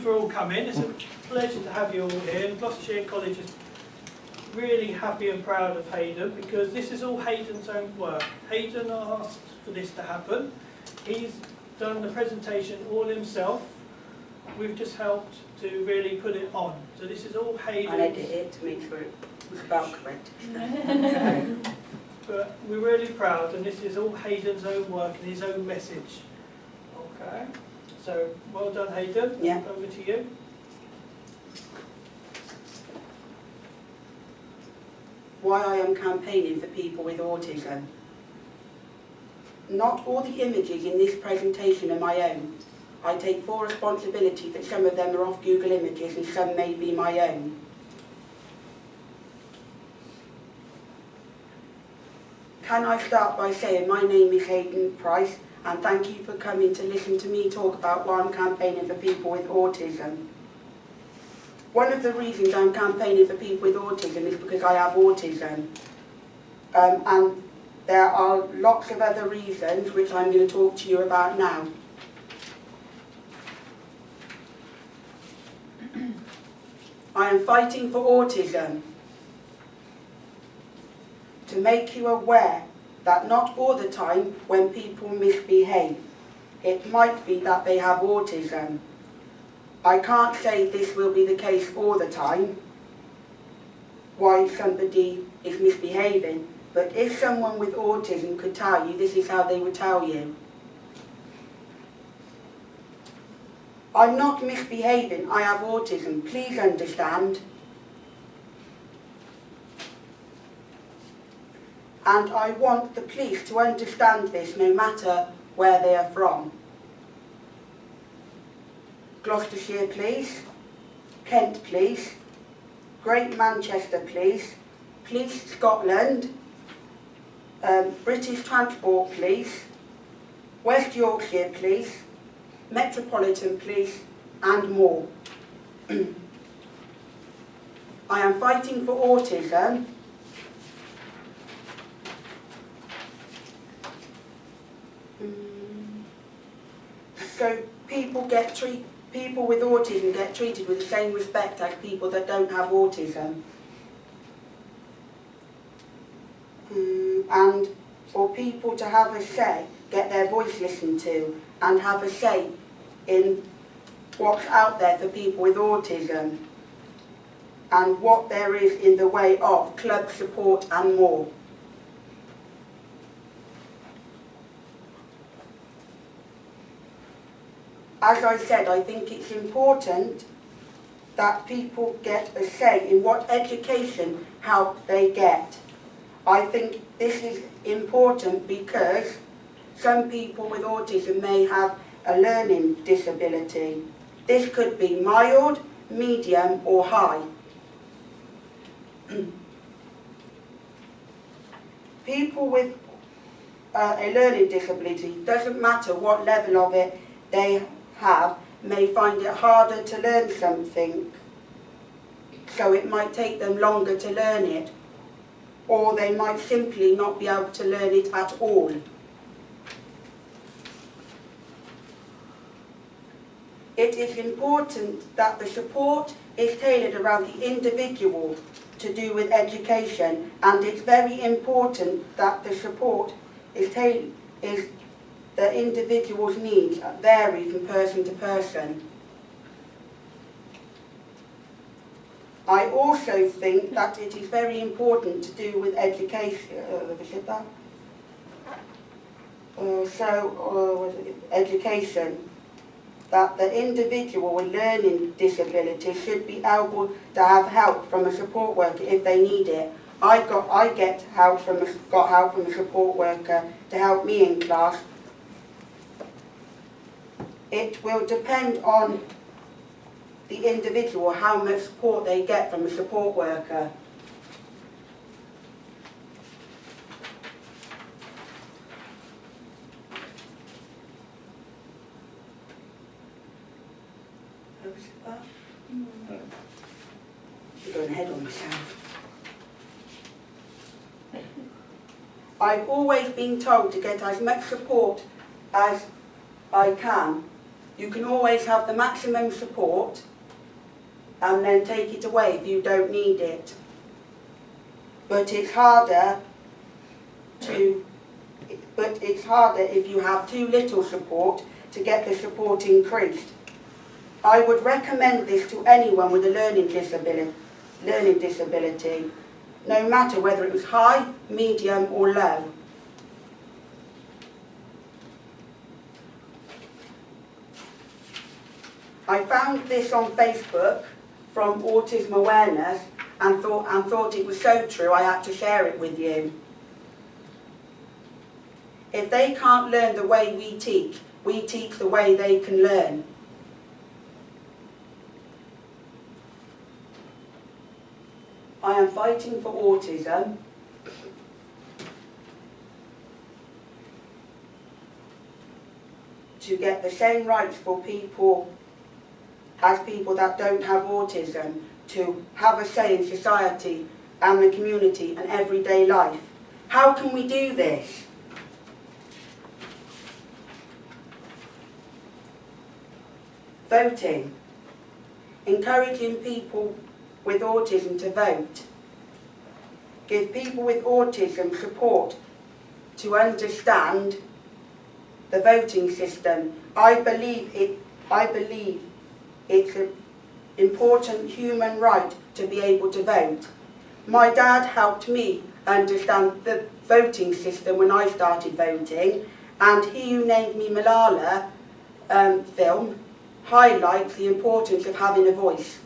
for all coming. It's a pleasure to have you all here. And Gloucestershire College is really happy and proud of Hayden because this is all Hayden's own work. Hayden asked for this to happen. He's done the presentation all himself. We've just helped to really put it on. So this is all Hayden's. I edited it to make sure it was about correct. But we're really proud, and this is all Hayden's own work and his own message. Okay, so well done, Hayden. Yeah. Over to you. Why I am campaigning for people with autism. Not all the images in this presentation are my own. I take full responsibility that some of them are off Google Images and some may be my own. Can I start by saying my name is Hayden Price and thank you for coming to listen to me talk about why I'm campaigning for people with autism. One of the reasons I'm campaigning for people with autism is because I have autism. And there are lots of other reasons which I'm going to talk to you about now. I am fighting for autism to make you aware that not all the time when people misbehave, it might be that they have autism. I can't say this will be the case all the time, why somebody is misbehaving, but if someone with autism could tell you, this is how they would tell you. I'm not misbehaving, I have autism, please understand. And I want the police to understand this no matter where they are from. Gloucestershire Police, Kent Police, Great Manchester Police, Police Scotland, British Transport Police, West Yorkshire Police, Metropolitan Police and more. I am fighting for autism so people with autism get treated with the same respect as people that don't have autism. And for people to have a say, get their voice listened to, and have a say in what's out there for people with autism, and what there is in the way of club support and more. As I said, I think it's important that people get a say in what education help they get. I think this is important because some people with autism may have a learning disability. This could be mild, medium or high. People with a learning disability, doesn't matter what level of it they have, may find it harder to learn something, so it might take them longer to learn it, or they might simply not be able to learn it at all. It is important that the support is tailored around the individual to do with education, and it's very important that the support is the individual's needs vary from person to person. I also think that it is very important to do with education. Education, that the individual with learning disabilities should be able to have help from a support worker if they need it. I got help from a support worker to help me in class. It will depend on the individual how much support they get from a support worker. I'm going ahead on myself. I've always been told to get as much support as I can You can always have the maximum support and then take it away if you don't need it. But it's harder if you have too little support to get the support increased. I would recommend this to anyone with a learning disability, no matter whether it was high, medium or low. I found this on Facebook from Autism Awareness and thought it was so true I had to share it with you. If they can't learn the way we teach the way they can learn. I am fighting for autism. To get the same rights for people as people that don't have autism, to have a say in society and the community and everyday life. How can we do this? Voting. Encouraging people with autism to vote. Give people with autism support to understand the voting system. I believe it's an important human right to be able to vote. My dad helped me understand the voting system when I started voting, and He Who Named Me Malala film highlights the importance of having a voice.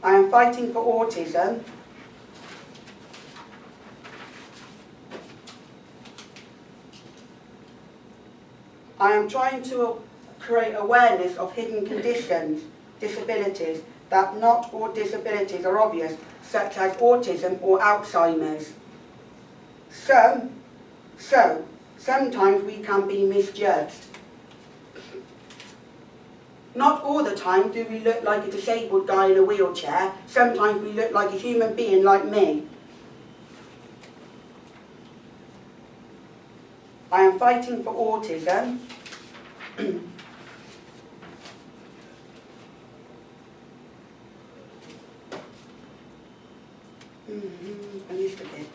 I am fighting for autism. I am trying to create awareness of hidden conditions, disabilities, that not all disabilities are obvious, such as autism or Alzheimer's. Sometimes we can be misjudged. Not all the time do we look like a disabled guy in a wheelchair. Sometimes we look like a human being like me. I am fighting for autism. I missed a bit.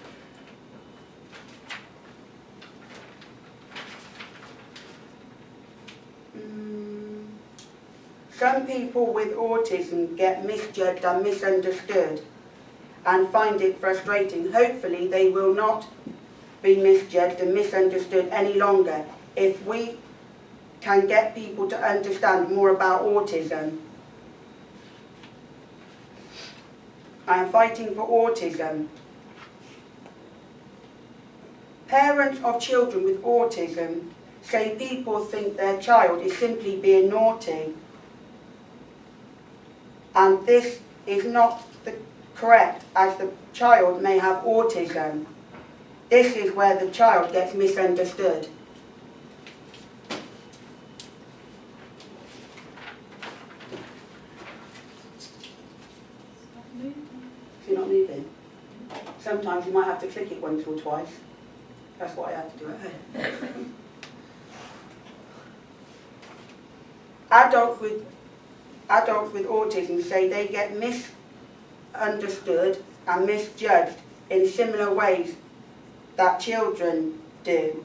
Some people with autism get misjudged and misunderstood and find it frustrating. Hopefully they will not be misjudged and misunderstood any longer if we can get people to understand more about autism. I am fighting for autism. Parents of children with autism say people think their child is simply being naughty. And this is not correct, as the child may have autism. This is where the child gets misunderstood. Is it not moving? Sometimes you might have to click it once or twice. That's what I had to do at home. Adults with autism say they get misunderstood and misjudged in similar ways that children do,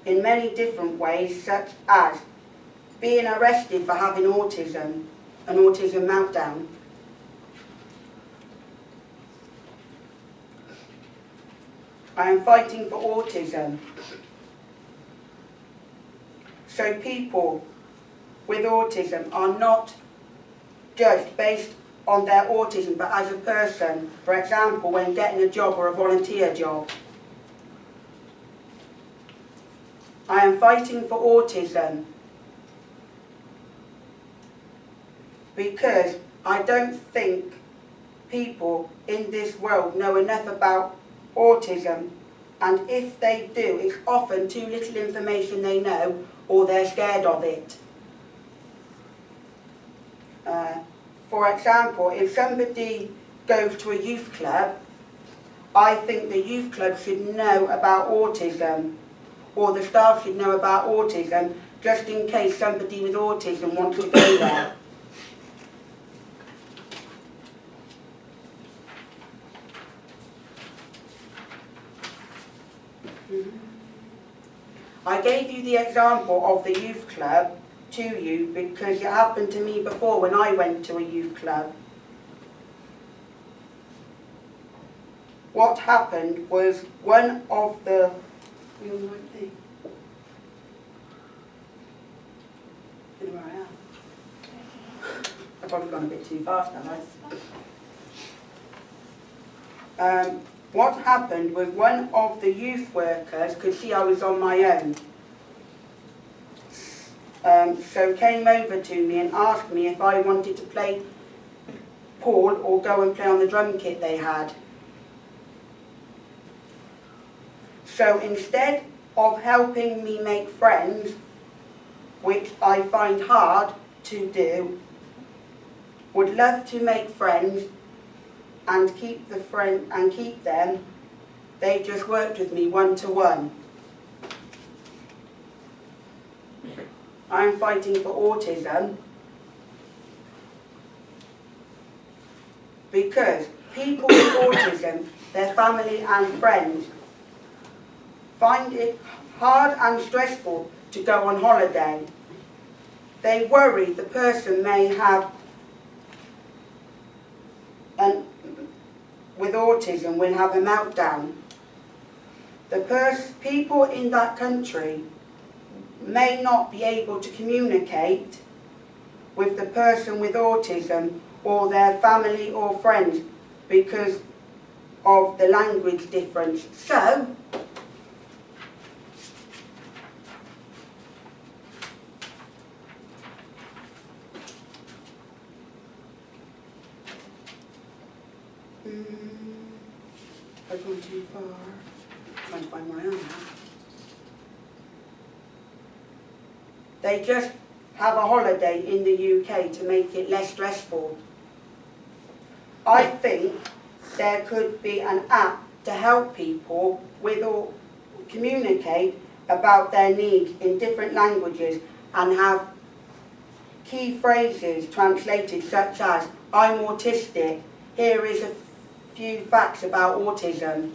in many different ways, such as being arrested for having autism, an autism meltdown. I am fighting for autism. So people with autism are not judged based on their autism, but as a person, for example, when getting a job or a volunteer job. I am fighting for autism because I don't think people in this world know enough about autism, and if they do, it's often too little information they know, or they're scared of it. For example, if somebody goes to a youth club, I think the youth club should know about autism, or the staff should know about autism, just in case somebody with autism wants to go there. I gave you the example of the youth club to you because it happened to me before when I went to a youth club. What happened was one of the... I've probably gone a bit too fast, haven't I? What happened was one of the youth workers could see I was on my own. So came over to me and asked me if I wanted to play Paul or go and play on the drum kit they had. So instead of helping me make friends, which I find hard to do, would love to make friends and keep them, they just worked with me one-to-one. I'm fighting for autism because people with autism, their family and friends, find it hard and stressful to go on holiday. They worry the person may have with autism will have a meltdown. The people in that country may not be able to communicate with the person with autism or their family or friends because of the language difference. So, I've gone too far. I'm trying to find my own now. They just have a holiday in the UK to make it less stressful. I think there could be an app to help people with or communicate about their needs in different languages and have key phrases translated such as, I'm autistic, here is a few facts about autism.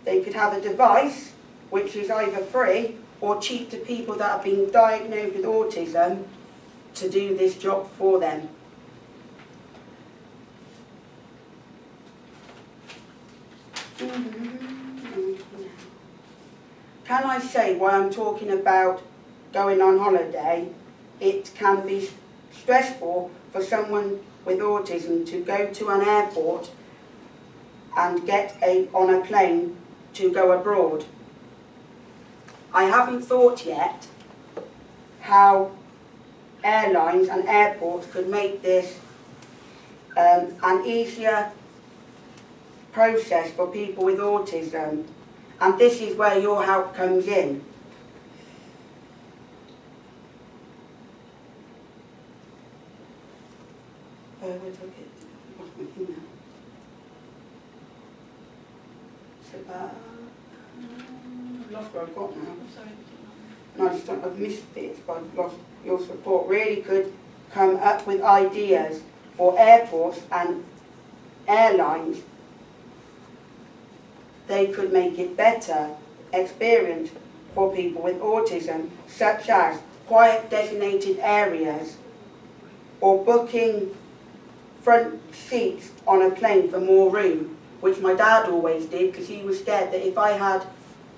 They could have a device which is either free or cheap to people that have been diagnosed with autism to do this job for them. Can I say why I'm talking about going on holiday? It can be stressful for someone with autism to go to an airport and get on a plane to go abroad. I haven't thought yet how airlines and airports could make this an easier process for people with autism, and this is where your help comes in. Where did I get? What's my email? I've lost where I've got now. I'm sorry. No, I just don't, I've missed bits, but I've lost your support. Really could come up with ideas for airports and airlines. They could make it better experience for people with autism, such as quiet designated areas or booking front seats on a plane for more room, which my dad always did because he was scared that if I had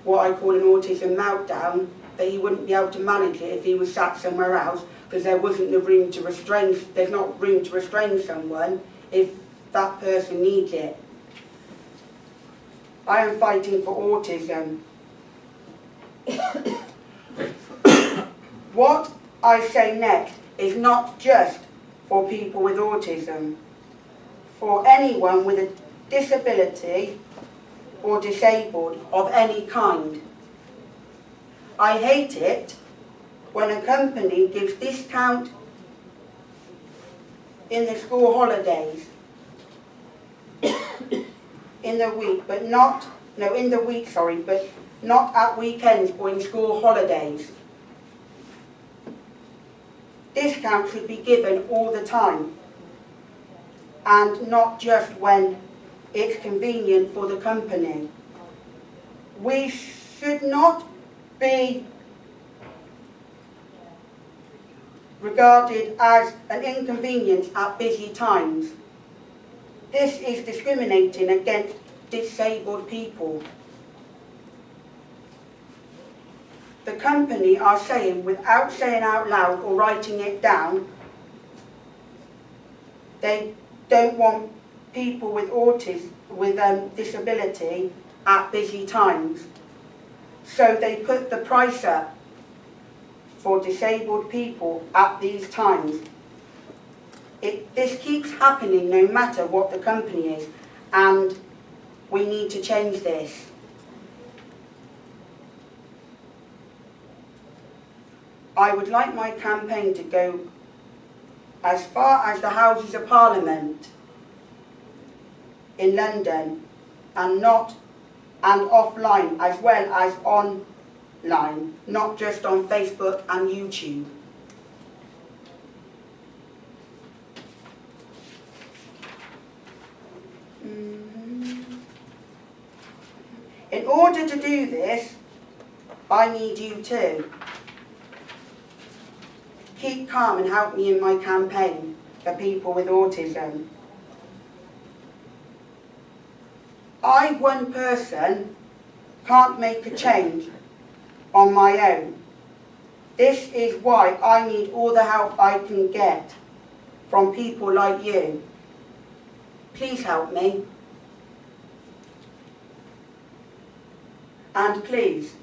what I call an autism meltdown, that he wouldn't be able to manage it if he was sat somewhere else because there wasn't the room to restrain, there's not room to restrain someone if that person needs it. I am fighting for autism. What I say next is not just for people with autism, for anyone with a disability or disabled of any kind. I hate it when a company gives discount in the school holidays in the week, but not no, in the week, sorry, but not at weekends or in school holidays. Discounts should be given all the time and not just when it's convenient for the company. We should not be regarded as an inconvenience at busy times. This is discriminating against disabled people. The company are saying, without saying out loud or writing it down, they don't want people with autism, with disability at busy times. So they put the price up for disabled people at these times. This keeps happening no matter what the company is, and we need to change this. I would like my campaign to go as far as the Houses of Parliament in London and offline as well as online, not just on Facebook and YouTube. In order to do this, I need you to keep calm and help me in my campaign for people with autism. I, one person, can't make a change on my own. This is why I need all the help I can get from people like you. Please help me. And please,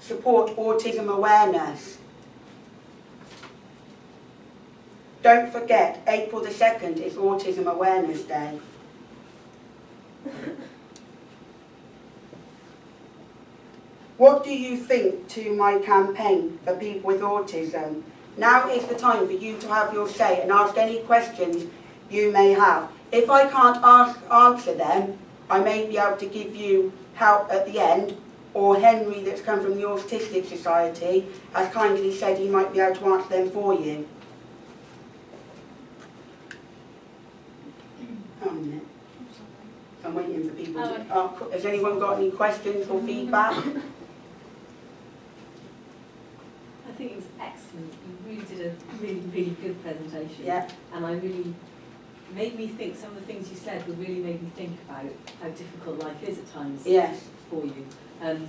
support autism awareness. Don't forget, April the 2nd is Autism Awareness Day. What do you think to my campaign for people with autism? Now is the time for you to have your say and ask any questions you may have. If I can't answer them, I may be able to give you help at the end, or Henry that's come from the Autistic Society has kindly said he might be able to answer them for you. Hang on a minute. I'm waiting for people to... has anyone got any questions or feedback? I think it was excellent. You really did a really good presentation. Yeah. And I really made me think, some of the things you said really made me think about how difficult life is at times. Yes. For you. And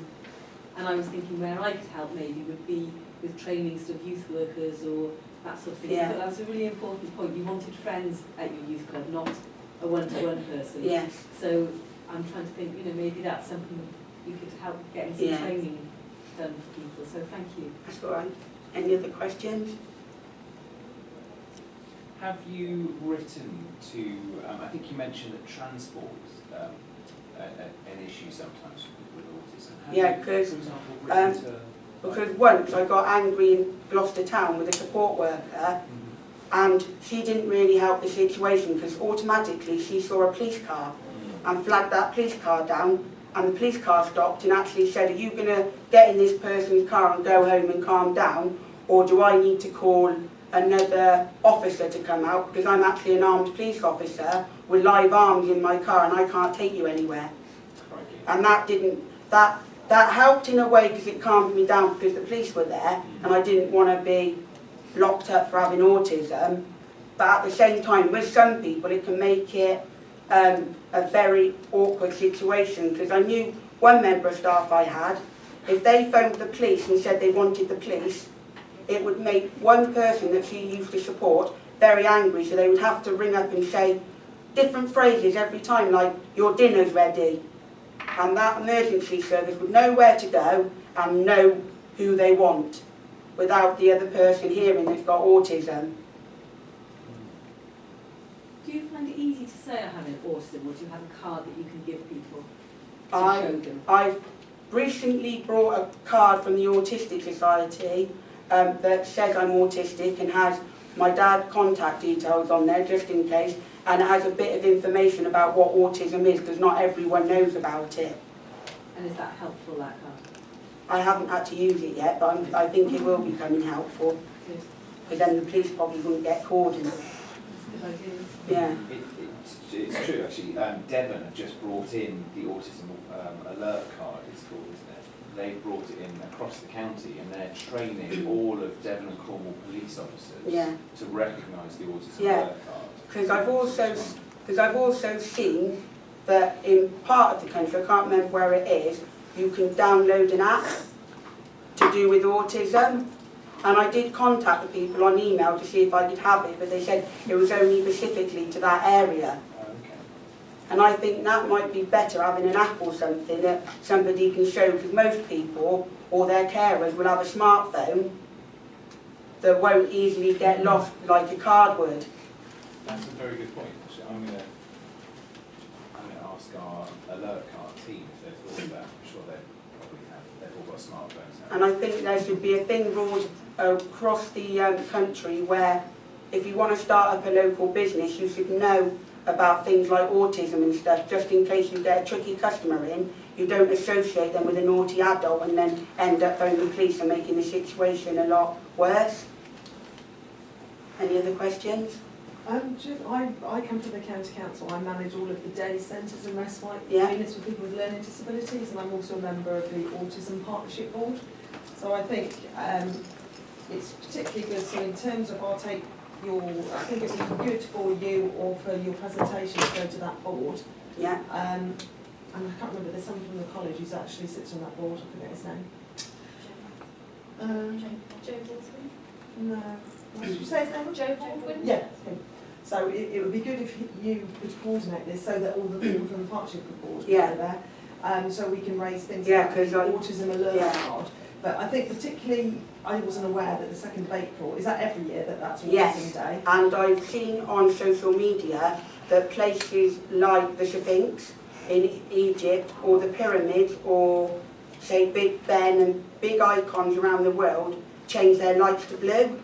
I was thinking where I could help maybe would be with training sort of youth workers or that sort of thing. Yeah. So that was a really important point. You wanted friends at your youth club, not a one-to-one person. Yes. So I'm trying to think, maybe that's something you could help getting some training done for people. So thank you. That's all right. Any other questions? Have you written to, I think you mentioned that transport an issue sometimes for people with autism. Yeah, because because once I got angry in Gloucester town with a support worker, and she didn't really help the situation because automatically she saw a police car and flagged that police car down, and the police car stopped and actually said, are you going to get in this person's car and go home and calm down, or do I need to call another officer to come out because I'm actually an armed police officer with live arms in my car and I can't take you anywhere. And that helped in a way because it calmed me down because the police were there and I didn't want to be locked up for having autism. But at the same time, with some people it can make it a very awkward situation, because I knew one member of staff I had, if they phoned the police and said they wanted the police, it would make one person that she used to support very angry, so they would have to ring up and say different phrases every time, like, your dinner's ready. And that emergency service would know where to go and know who they want without the other person hearing they've got autism. Do you find it easy to say I have an autism, or do you have a card that you can give people to show them? I've recently brought a card from the Autistic Society that says I'm autistic and has my dad's contact details on there just in case, and it has a bit of information about what autism is because not everyone knows about it. And is that helpful, that card? I haven't had to use it yet, but I think it will be coming helpful. Good. Because then the police probably wouldn't get called in. That's a good idea. Yeah. It's true actually. Devon have just brought in the autism alert card, it's called, isn't it? They brought it in across the county and they're training all of Devon and Cornwall police officers to recognise the autism alert card. Because I've also seen that in part of the country, I can't remember where it is, you can download an app to do with autism. And I did contact the people on email to see if I could have it, but they said it was only specifically to that area. Okay. And I think that might be better, having an app or something that somebody can show, because most people or their carers will have a smartphone that won't easily get lost like a card would. That's a very good point. Actually, I'm going to ask our alert card team if they've thought of that. I'm sure they probably have. They've all got smartphones now. And I think there should be a thing ruled across the country where if you want to start up a local business, you should know about things like autism and stuff, just in case you get a tricky customer in, you don't associate them with a naughty adult and then end up phoning the police and making the situation a lot worse. Any other questions? I come from the county council. I manage all of the day centres and respite Yeah. units for people with learning disabilities, and I'm also a member of the Autism Partnership Board. So I think it's particularly good. So in terms of, I'll take your, I think it would be good for you or for your presentation to go to that board. Yeah. And I can't remember, there's someone from the college who actually sits on that board. I forget his name. Joe Baldwin? No. What did you say his name was? Joe Baldwin? Yeah. Him. So it would be good if you could coordinate this so that all the people from the partnership board can go there, so we can raise things like the autism alert card. But I think particularly, I wasn't aware that the 2nd of April, is that every year that's Autism Day? And I've seen on social media that places like the Sphinx in Egypt or the pyramids or say Big Ben and big icons around the world change their lights to blue.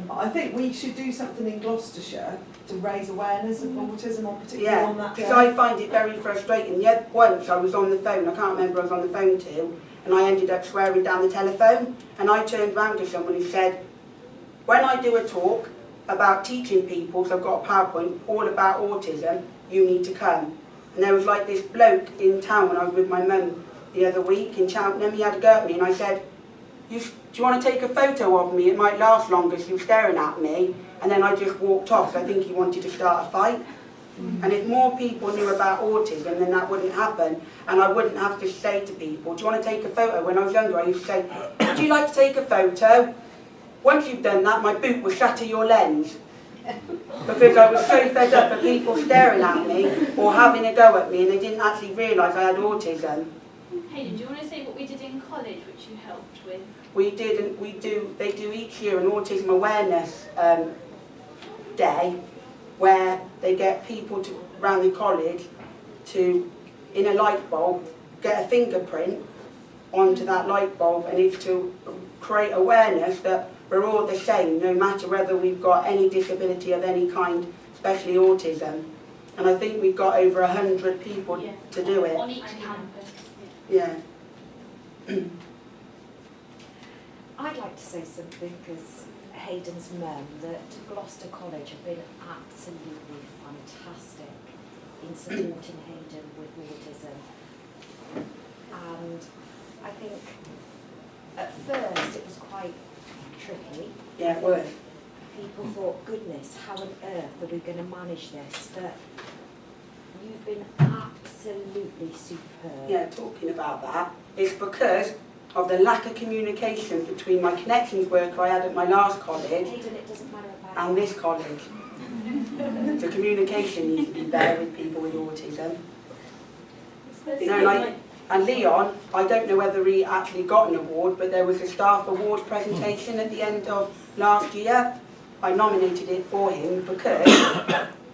I think we should do something in Gloucestershire to raise awareness of autism, or particularly on that day. Because I find it very frustrating. Yet once I was on the phone, I can't remember who I was on the phone to, and I ended up swearing down the telephone, and I turned round to someone who said, when I do a talk about teaching people, so I've got a PowerPoint all about autism, you need to come. And there was like this bloke in town when I was with my mum the other week in Cheltenham. He had a go at me, and I said, do you want to take a photo of me? It might last longer if you're staring at me. And then I just walked off, so I think he wanted to start a fight. And if more people knew about autism, then that wouldn't happen. And I wouldn't have to say to people, do you want to take a photo? When I was younger, I used to say, would you like to take a photo? Once you've done that, my boot will shatter your lens. Because I was so fed up of people staring at me or having a go at me, and they didn't actually realise I had autism. Hayden, do you want to say what we did in college, which you helped with? They do each year an autism awareness day where they get people around the college to, in a light bulb, get a fingerprint onto that light bulb, and it's to create awareness that we're all the same, no matter whether we've got any disability of any kind, especially autism. And I think we've got over 100 people to do it. On each campus. Yeah. I'd like to say something, because Hayden's mum, that Gloucester College have been absolutely fantastic in supporting Hayden with autism. And I think at first it was quite tricky. Yeah, it was. People thought, goodness, how on earth are we going to manage this? But you've been absolutely superb. Yeah, talking about that, it's because of the lack of communication between my connections worker I had at my last college Hayden, it doesn't matter about and this college. The communication needs to be better with people with autism. And Leon, I don't know whether he actually got an award, but there was a staff award presentation at the end of last year. I nominated it for him because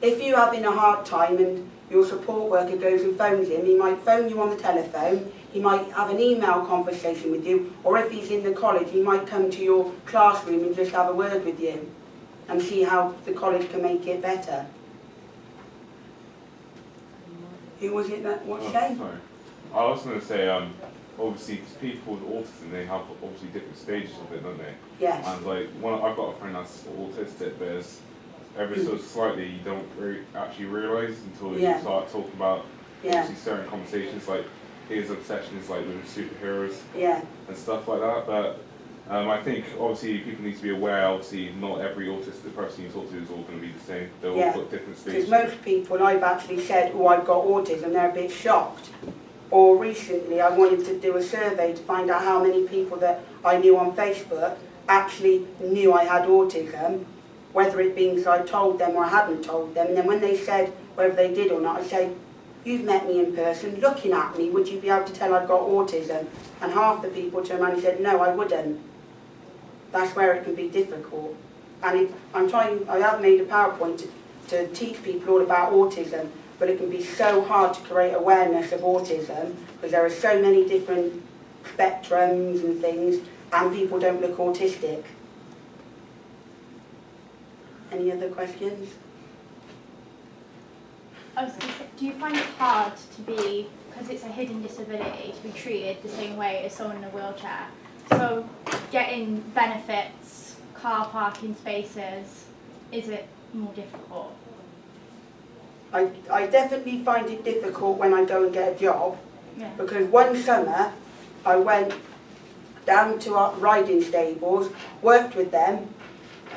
if you're having a hard time and your support worker goes and phones him, he might phone you on the telephone, he might have an email conversation with you, or if he's in the college, he might come to your classroom and just have a word with you and see how the college can make it better. Who was it that, what Shane? Sorry. I was going to say, obviously, 'cause people with autism, they have obviously different stages of it, don't they? Yes. And like, I've got a friend that's autistic, but it's ever so slightly you don't actually realise until you start talking about obviously certain conversations, like his obsession is like with superheroes and stuff like that. But I think obviously people need to be aware, obviously not every autistic person you talk to is all going to be the same. They'll all got different stages. Because most people I've actually said, oh, I've got autism, they're a bit shocked. Or recently I wanted to do a survey to find out how many people that I knew on Facebook actually knew I had autism, whether it being because I told them or I hadn't told them. And then when they said whether they did or not, I say, you've met me in person, looking at me, would you be able to tell I've got autism? And half the people turned around and said, no, I wouldn't. That's where it can be difficult. And I have made a PowerPoint to teach people all about autism, but it can be so hard to create awareness of autism because there are so many different spectrums and things, and people don't look autistic. Any other questions? I was going to say, do you find it hard to be, because it's a hidden disability, to be treated the same way as someone in a wheelchair? So getting benefits, car parking spaces, is it more difficult? I definitely find it difficult when I go and get a job, Yeah. because one summer I went down to our riding stables, worked with them.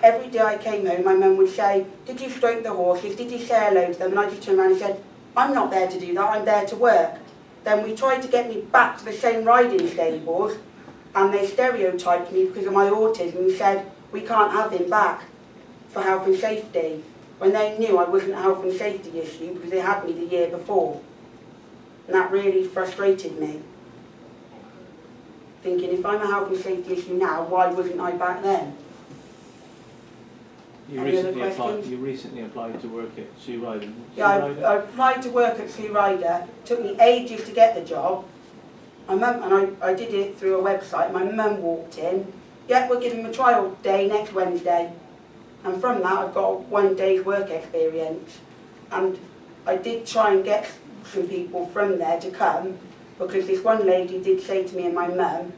Every day I came home, my mum would say, did you stroke the horses, did you say hello to them? And I just turned around and said, I'm not there to do that, I'm there to work. Then we tried to get me back to the same riding stables, and they stereotyped me because of my autism and said, we can't have him back for health and safety, when they knew I wasn't a health and safety issue because they had me the year before. And that really frustrated me. Thinking, if I'm a health and safety issue now, why wasn't I back then? You recently applied to work at Sue Ryder. Yeah, I applied to work at Sue Ryder. It took me ages to get the job. My mum, and I did it through a website. My mum walked in. Yeah, we'll give him a trial day next Wednesday. And from that, I've got 1 day's work experience. And I did try and get some people from there to come, because this one lady did say to me and my mum,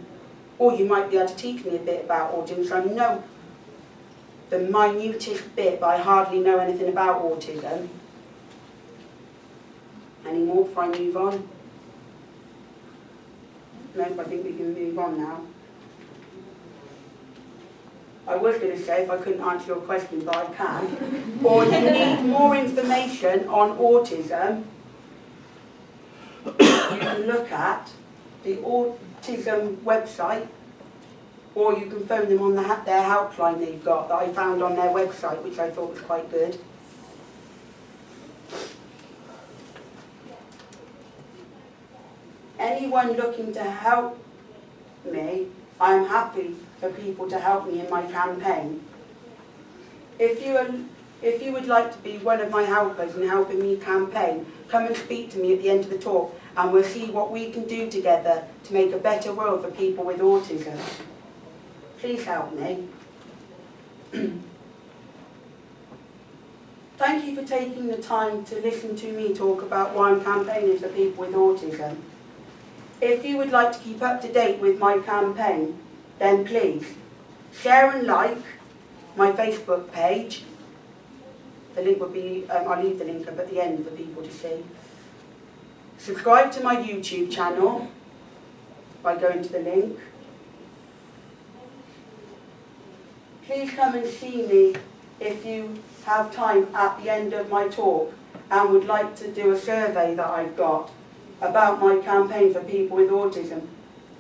oh, you might be able to teach me a bit about autism. So I know the minutest bit, but I hardly know anything about autism. Any more before I move on? No, I think we can move on now. I was going to say if I couldn't answer your question, but I can. Or you need more information on autism, you can look at the autism website, or you can phone them on their helpline they've got that I found on their website, which I thought was quite good. Anyone looking to help me, I'm happy for people to help me in my campaign. If you would like to be one of my helpers in helping me campaign, come and speak to me at the end of the talk, and we'll see what we can do together to make a better world for people with autism. Please help me. Thank you for taking the time to listen to me talk about why I'm campaigning for people with autism. If you would like to keep up to date with my campaign, then please share and like my Facebook page. The link will be, I'll leave the link up at the end for people to see. Subscribe to my YouTube channel by going to the link. Please come and see me if you have time at the end of my talk and would like to do a survey that I've got about my campaign for people with autism.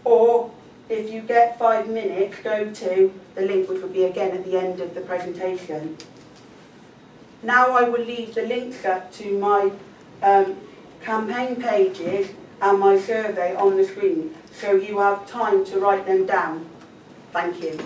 Or if you get 5 minutes, go to the link, which will be again at the end of the presentation. Now I will leave the links up to my campaign pages and my survey on the screen, so you have time to write them down. Thank you.